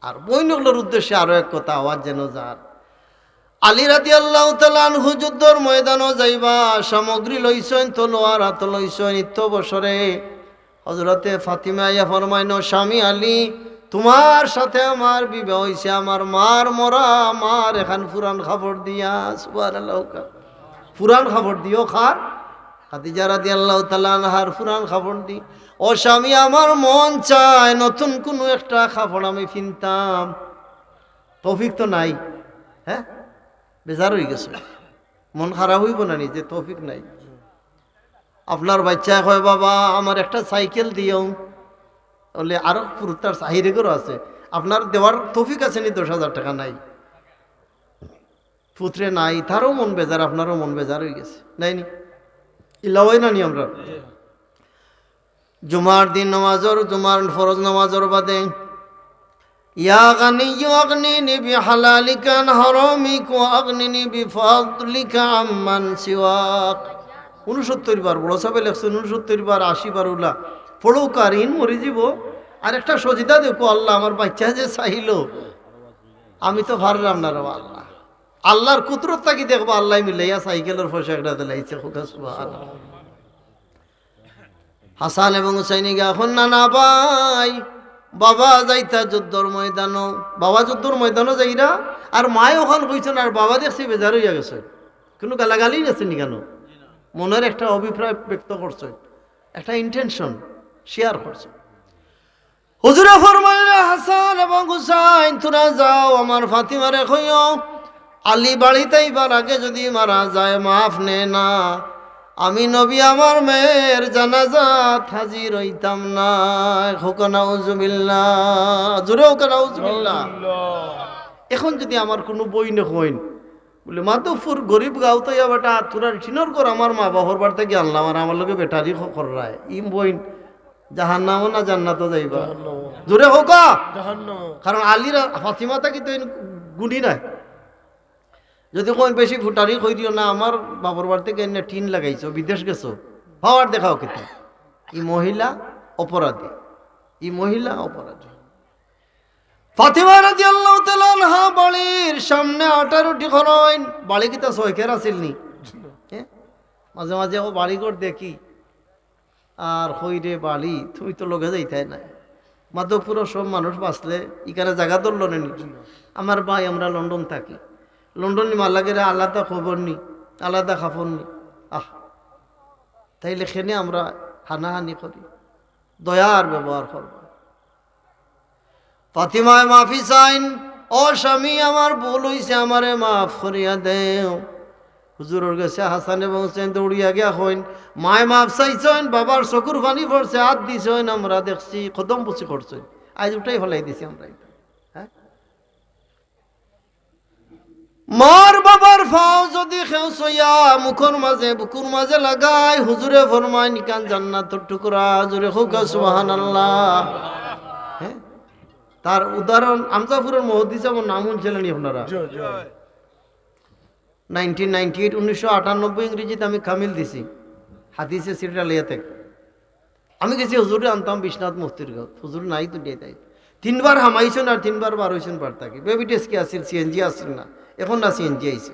আর বইনগুলোর উদ্দেশ্যে আরো এক কথা আওয়াজ যেন যার আলী রাদিয়াল্লাহু তাআলা আনহু যুদ্ধর ময়দানও যাইবা সামগ্রী লইছেন তলোয়ার হাত লইছেন নিত্য বছরে হযরতে ফাতিমা ইয়া ফরমাইনো স্বামী আলী তোমার সাথে আমার বিবাহ হইছে আমার মার মরা মার এখন পুরান খবর দিয়া সুবহানাল্লাহ পুরান খবর দিও খার খাদিজা রাদিয়াল্লাহু তাআলা আনহার পুরান খবর দি ও স্বামী আমার মন চায় নতুন কোনো একটা কাপড় আমি কিনতাম তৌফিক তো নাই হ্যাঁ বেজার হয়ে গেছে মন খারাপ হইব না নি যে তৌফিক নাই আপনার বাচ্চা কয় বাবা আমার একটা সাইকেল দিও বলে আরো পুরুতার চাহিদা করে আছে আপনার দেওয়ার তৌফিক আছে নি 10,000 টাকা নাই পুত্রে নাই তারও মন বেজার আপনারও মন বেজার হয়ে গেছে নাই নি ইলাওয়াই না নি আমরা জুমার দিন নামাজর জুমার ফরজ নামাজর বাদে ইয়া গানিয়্যু আগনিনি বিহালালিকা আন হারামিক ওয়া আগনিনি বিফাদলিকা আম্মান সিওয়াক 69 বার বড় সাহেব লেখছেন 69 বার 80 বার উলা পড়ো কারিন মরে যাব আর একটা সজিদা দেখো আল্লাহ আমার বাচ্চা যে চাইলো আমি তো পারলাম না রে আল্লাহ আল্লাহর কুদরত কি দেখবো আল্লাহ মিলাইয়া সাইকেলের পয়সা একটা দিলাইছে খুদা সুবহানাল্লাহ হাসান এবং হুসাইনি গা এখন না ভাই বাবা যাইতা যুদ্ধর ময়দানও বাবা যুদ্ধর ময়দানও যাইরা আর মায় ওখান কইছেন আর বাবা দেখছি বেজার হইয়া গেছে কোনো গালাগালি গেছেনি কেন মনের একটা অভিপ্রায় ব্যক্ত করছে একটা ইন্টেনশন শেয়ার করছে হুজুরে ফরমাইলে হাসান এবং হুসাইন তোরা যাও আমার ফাতিমারে কইও আলী বাড়িতে এবার আগে যদি মারা যায় মাফ নে না আমি নবী আমার মেয়ের জানাজাত হাজির হইতাম না নাউজুবিল্লাহ জোরে নাউজুবিল্লাহ এখন যদি আমার কোনো বই না হইন বলে মাধবপুর গরিব গাঁও তো বেটা তোরার চিনর কর আমার মা বাবার বাড়িতে গিয়ে আনলাম আর আমার লোকে বেটারি করায় ইম বইন জাহান্নামও না জান্নাতও যাইবা জোরে হোক কারণ আলীর ফাতিমা থাকি তো গুণি নাই যদি কোন বেশি ফুটারি কই দিও না আমার বাবার বাড়িতে গিয়ে টিন লাগাইছো বিদেশ গেছো হওয়ার দেখাও কিন্তু ই মহিলা অপরাধী ই মহিলা অপরাধী ফাতিমা রাদিয়াল্লাহু তাআলা আনহা বাড়ির সামনে আটা রুটি খরইন বাড়ি কি তা সয়কের আছিল নি মাঝে মাঝে ও বাড়ি করে দেখি আর হই রে বাড়ি তুই তো লগে যাইতাই না মাধবপুরের সব মানুষ বাঁচলে ইকারে জায়গা ধরল না আমার ভাই আমরা লন্ডন থাকি লন্ডন মালাগেরা আলাদা খবর নি আলাদা খাফর নি তাইলে খেনে আমরা হানাহানি করি দয়ার ব্যবহার করব ফাতিমায় মাফি চাইন ও স্বামী আমার ভুল হইছে আমারে মাফ করিয়া দেও হুজুরের কাছে হাসান এবং হুসেন দৌড়িয়া গিয়া হইন মায় মাফ চাইছেন বাবার চকুর পানি পড়ছে হাত দিছেন আমরা দেখছি কদম বুচি করছেন আজ উঠাই ফেলাই দিছি আমরা হ্যাঁ মার বাবার ফাও যদি খেউ সইয়া মুখর মাঝে বুকুর মাঝে লাগাই হুজুরে ফরমায় নিকান জান্নাতের টুকরা জোরে হোক সুবহানাল্লাহ হ্যাঁ তার উদাহরণ আমজাপুরের মহদিস আমার নাম শুনছিলেন আপনারা 1998 1998 ইংরেজিতে আমি কামিল দিছি হাদিসে সিরিয়ালিয়া থেকে আমি গেছি হুজুরে আনতাম বিশ্বনাথ মুফতির গাঁও হুজুর নাই তো দিয়ে তাই 3 বার হামাইছেন আর 3 বার বার হইছেন বার থাকি বেবি টেস্ট কি আসিল সিএনজি আসিল না এখন না সিএনজি আইছে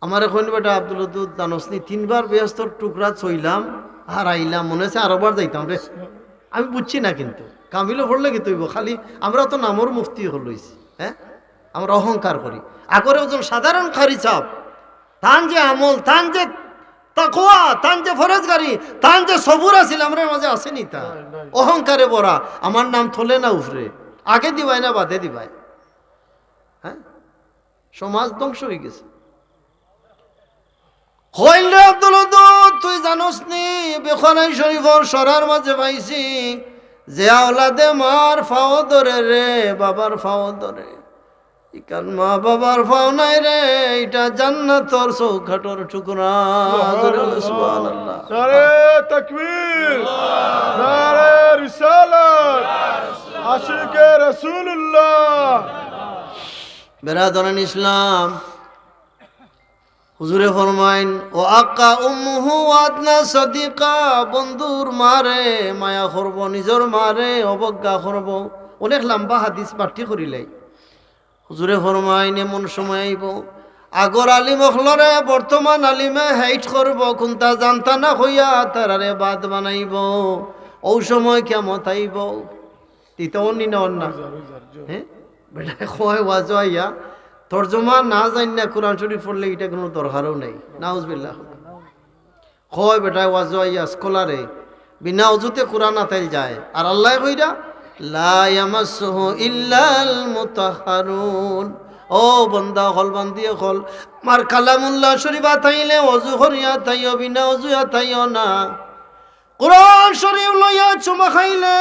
আমার এখন বেটা আব্দুল ওদুদ জানসনি 3 বার ব্যস্তর টুকরা ছইলাম আর আইলাম মনে হচ্ছে আরোবার যাইতাম রে আমি বুঝছি না কিন্তু কামিলও পড়লে কি তৈব খালি আমরা তো নামর মুফতি হলইছি হ্যাঁ আমরা অহংকার করি আগরে ওজন সাধারণ খারি চাপ তান যে আমল তান যে তাকওয়া তান যে ফরজগারি তান যে সবুর আছিল আমরা মাঝে আসেনি তা অহংকারে বড়া আমার নাম থলে না উফরে আগে দিবাই না বাদে দিবাই হ্যাঁ সমাজ ধ্বংস হয়ে গেছে হইলে আব্দুল ওদুদ তুই জানোস নি বেখনাই শরীফর সরার মাঝে পাইছি যে আওলাদে মার ফাও ধরে রে বাবার ফাও ধরে ইকান মা বাবার ফাও নাই রে এটা জান্নাতর চৌখাটর টুকরা সুবহানাল্লাহ নারে তাকবীর নারে রিসালাত আশিকে রাসূলুল্লাহ বেরাদরান ইসলাম হুজুরে ফরমাইন ও আক্কা উম্মুহু আদনা সাদিকা বন্ধুর মারে মায়া করব নিজর মারে অবজ্ঞা করব অনেক লম্বা হাদিস পাঠ্য করিলাই হুজুরে ফরমাইন এমন সময় আইব আগর আলিম হলরে বর্তমান আলিমে হাইট করব কোনটা জানতা না হইয়া তারারে বাদ বানাইব ও সময় কেমত আইব তিতা অন্য না অন্য হ্যাঁ বেটা কয় ওয়াজ আইয়া তর্জমা না জানি না কোরআন শরীফ পড়লে এটা কোনো দরকারও নেই নাউজুবিল্লাহ কয় বেটা ওয়াজ আইয়া স্কলারে বিনা অজুতে কোরআন আতাইল যায় আর আল্লাহ কইরা লা ইয়ামাসসুহু ইল্লাল মুতাহহারুন ও বন্দা হল বান্দিয়ে হল মার কালামুল্লাহ শরীফ আতাইলে অজু করিয়া তাইও বিনা অজু আতাইও না কোরআন শরীফ লইয়া চুমা খাইলে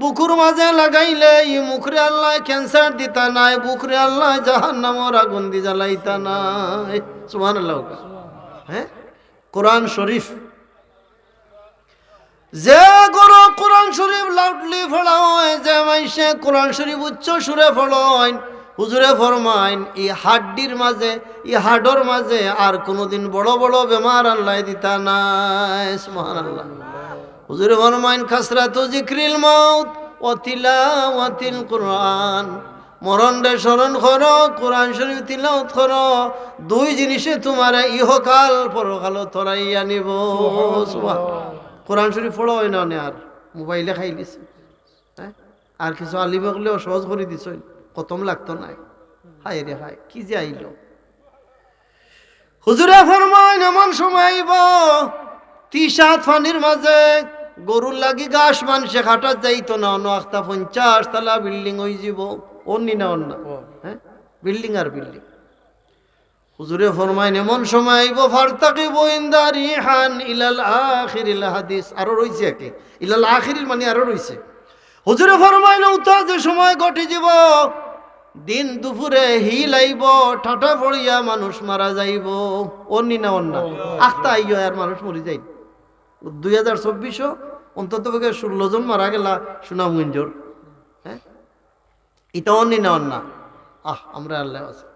বুকুর মাঝে লাগাইলে ই মুখরে আল্লাহ ক্যান্সার দিতা নাই বুকরে আল্লাহ জাহান্নামের আগুন দি জ্বালাইতা নাই সুবহানাল্লাহ হ্যাঁ কোরআন শরীফ যে গরো কোরআন শরীফ লাউডলি পড়া হয় যে মাইসে কোরআন শরীফ উচ্চ সুরে পড়েন হুজুরে ফরমাইন এই হাড্ডির মাঝে এই হাডর মাঝে আর কোনোদিন বড় বড় বেমার আল্লাহ দিতা নাই সুবহানাল্লাহ হুজুরে ফরমাইন কাসরাতু যিকরিল মাউত ওয়া তিলাওয়াতিল কুরআন মরণ রে স্মরণ করো কোরআন শরীফ তিলাওয়াত করো দুই জিনিসে তোমার ইহকাল পরকাল তরাইয়া নিব সুবহানাল্লাহ কোরআন শরীফ পড়া হয় না আর মোবাইলে খাই দিছে হ্যাঁ আর কিছু আলিমে গলেও সহজ করে দিছ কতম লাগতো নাই হায় রে হায় কি যে আইল হুজুরে ফরমাইন এমন সময় আইব 30 ফানির মাঝে গরুর লাগি গাছ মানুষে খাটার যাইতো না অন্য আস্তা 50 তলা বিল্ডিং হয়ে যাব অন্য না অন্য হ্যাঁ বিল্ডিং আর বিল্ডিং হুজুরে ফরমাইন এমন সময় আইব ফারতাকিবু ইনদা রিহান ইলাল আখিরিল হাদিস আরো রইছে একে ইলাল আখিরিল মানে আরো রইছে হুজুরে ফরমাইন উতা যে সময় ঘটে যাব দিন দুপুরে হিল আইব ঠাটা পড়িয়া মানুষ মারা যাইব অন্য না অন্য আস্তা আইয় আর মানুষ মরি যাই 2024 অন্তত 16 জন মারা গেলা সুনামগঞ্জর হ্যাঁ এটা অন্য না অন্য আমরা আল্লাহ আছে